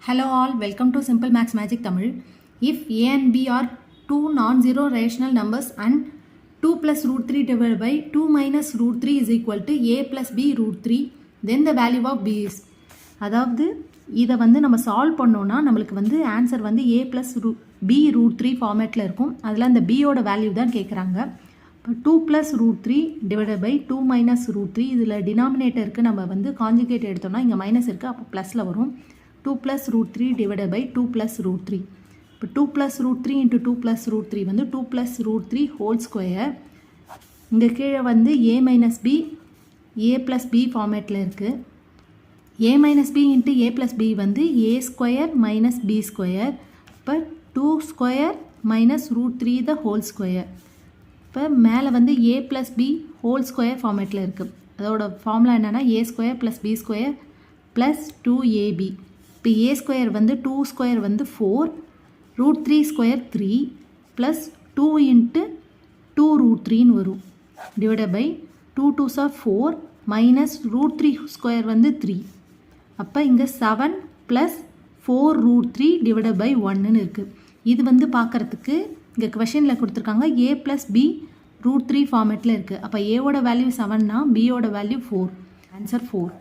Hello all, welcome to Simple Maths Magic Tamil. If a and b are two non-zero rational numbers and 2 plus root 3 divided by 2 minus root 3 is equal to a plus b root 3, then the value of b is. அதாவது இதை நம்ம solve பண்ணோன்னா நம்மளுக்கு answer a plus b root 3 ஃபார்மேட்டில் இருக்கும். அதில் அந்த bயோட value தான் கேட்குறாங்க. இப்போ 2 plus root 3 divided by 2 minus root 3, இதில் டினாமினேட்டருக்கு நம்ம கான்ஜுகேட் எடுத்தோம்னா இங்கே மைனஸ் இருக்குது, அப்போ ப்ளஸில் வரும். 2 plus root 3 divided by 2 plus root 3. இப்போ 2 plus root 3 into 2 plus root 3 2 plus root 3 whole square. இங்கே கீழே a minus b a plus b ஃபார்மேட்டில் இருக்குது. a minus b into a plus b a square minus b square. இப்போ 2 square minus root 3 the whole square. இப்போ மேலே a plus b whole square ஃபார்மேட்டில் இருக்குது. அதோட ஃபார்முலா என்னென்னா a square plus b square plus 2ab. இப்போ a square 2 square 4, root 3 square 3 plus 2 into 2 root 3ன்னு வரும், divided by 2 2s are 4 minus root 3 square 3. அப்போ இங்கே 7 ப்ளஸ் 4 root 3 டிவைடட் பை 1ன்னு இருக்குது. இது பார்க்குறதுக்கு இங்கே கொஷனில் கொடுத்துருக்காங்க a ப்ளஸ் b root 3 ஃபார்மேட்டில் இருக்குது. அப்போ ஏவோட வேல்யூ 7னா பியோட வேல்யூ 4. ஆன்சர் 4.